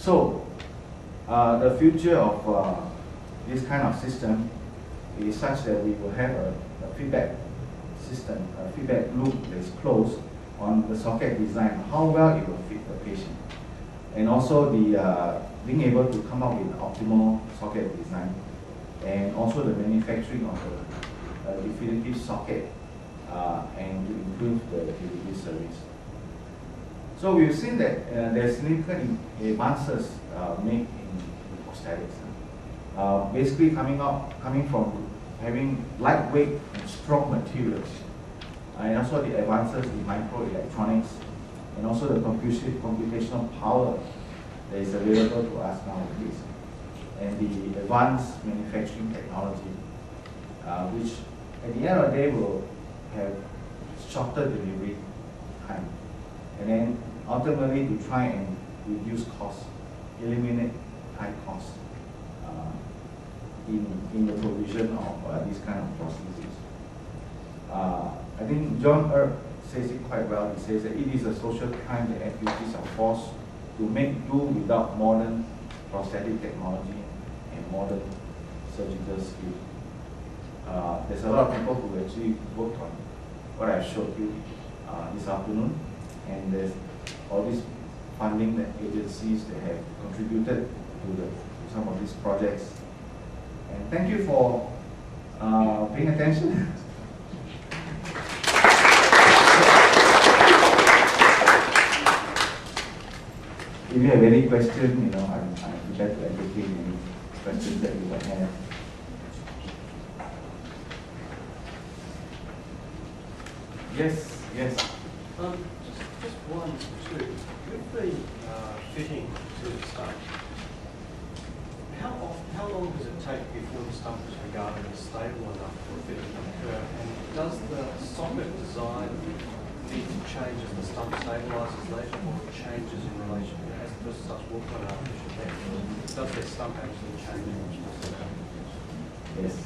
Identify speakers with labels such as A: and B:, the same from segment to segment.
A: So, the future of this kind of system is such that we will have a feedback system, a feedback loop that is closed on the socket design, how well it will fit the patient. And also the being able to come up with optimal socket design, and also the manufacturing of the definitive socket and to improve the delivery service. So we've seen that there's significant advances made in prosthetics. Basically coming from having lightweight and strong materials, and also the advances in microelectronics, and also the computational power that is available to us nowadays, and the advanced manufacturing technology, which at the end of the day will have shorter delivery time, and then ultimately to try and reduce costs, eliminate high costs in the provision of this kind of prosthesis. I think John Erb says it quite well. He says that it is a social crime that amputees are forced to make do without modern prosthetic technology and modern surgical skill. There's a lot of people who actually worked on what I showed you this afternoon, and there's all this funding that agencies that have contributed to some of these projects. And thank you for paying attention. If you have any question, I'm glad to entertain any questions that you might have. Yes.
B: Just one, two. With the fitting to the stump, how long does it take before the stump is regarded as stable enough for a fitting to occur? And does the socket design need to change as the stump stabilises later, or it changes in relation to as the person starts working on artificial leg? Does their stump actually change in response to that?
A: Yes.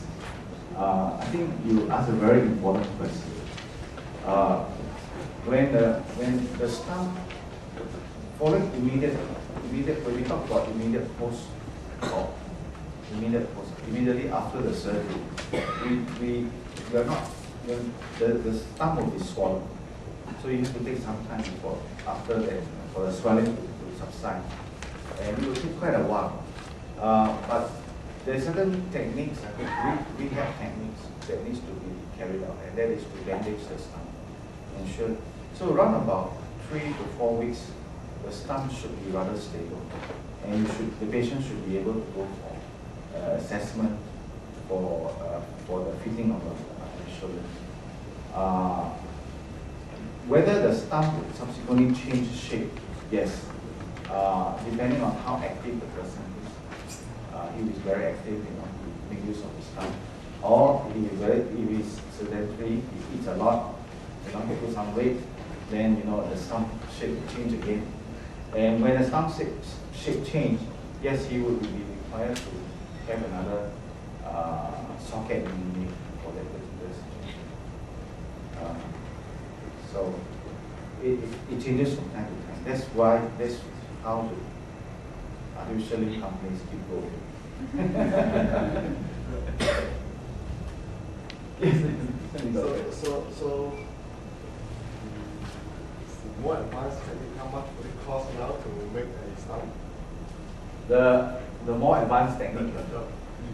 A: I think you asked a very important question. When the stump, following immediate, when we talk about immediate post-op, immediately after the surgery, we are not, when the stump will be swollen. So you have to take some time after that, for the swelling to subside. And it will take quite a while. But there are certain techniques, rehab techniques that needs to be carried out, and that is to bandage the stump. Ensure. So around about 3 to 4 weeks, the stump should be rather stable, and the patient should be able to go for assessment for the fitting of the shoulder. Whether the stump will subsequently change shape, yes, depending on how active the person is. If he's very active, he make use of the stump, or if he's sedentary, he eats a lot, he puts some weight, then the stump shape will change again. And when the stump shape change, yes, he would be required to have another socket made for that particular situation. So it changes from time to time. That's how the artificial limb companies keep going.
C: So more advanced technique, how much would it cost now to make a stump?
A: The more advanced technique.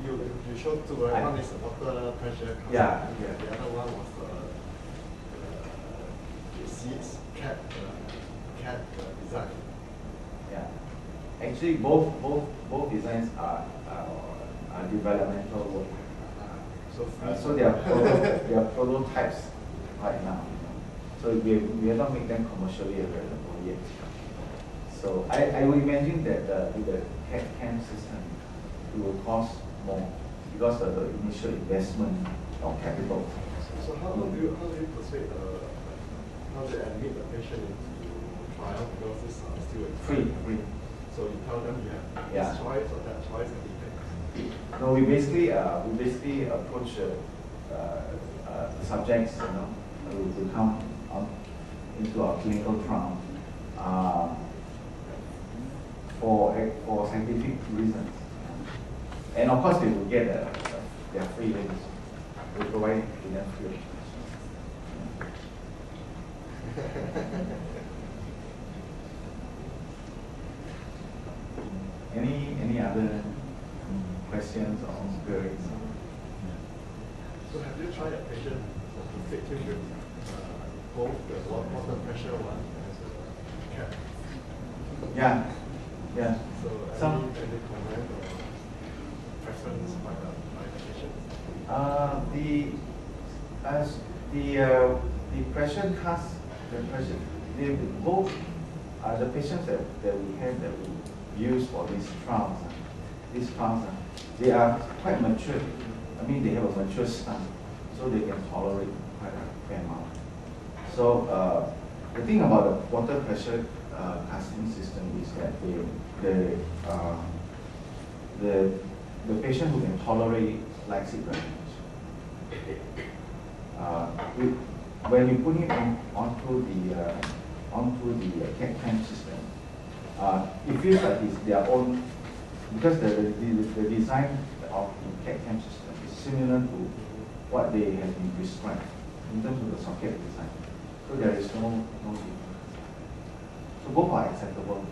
C: You showed two, right? One is the water pressure.
A: Yeah.
C: The other one was the seats cat design.
A: Yeah. Actually, both designs are developmental work. So they are prototypes right now. So we have not made them commercially available yet. So I would imagine that with the CAD/CAM system, it will cost more because of the initial investment of capital.
C: So how do you persuade how do you admit the patient into trial, because this is still
A: Free.
C: So you tell them you have this choice or that choice, and you take.
A: No, we basically approach subjects, who come into our clinical trial scientific reasons. And of course, they will get their free links. We provide enough free. Any other questions or queries?
C: So have you tried a patient to fit him with both the water pressure one as a cap?
A: Yeah, yeah.
C: So
A: Some
C: any comment or preference by the patient?
A: The pressure cast, both the patients that we have that we use for these trials, they are quite mature. I mean, they have a mature stomach, so they can tolerate quite a fair amount. So the thing about the water pressure casting system is that the patient who can tolerate it likes it very much. When you put it onto the CAD/CAM system, it feels like it's their own, because the design of the CAD/CAM system is similar to what they have been prescribed in terms of the socket design. So there is no difference. So both are acceptable.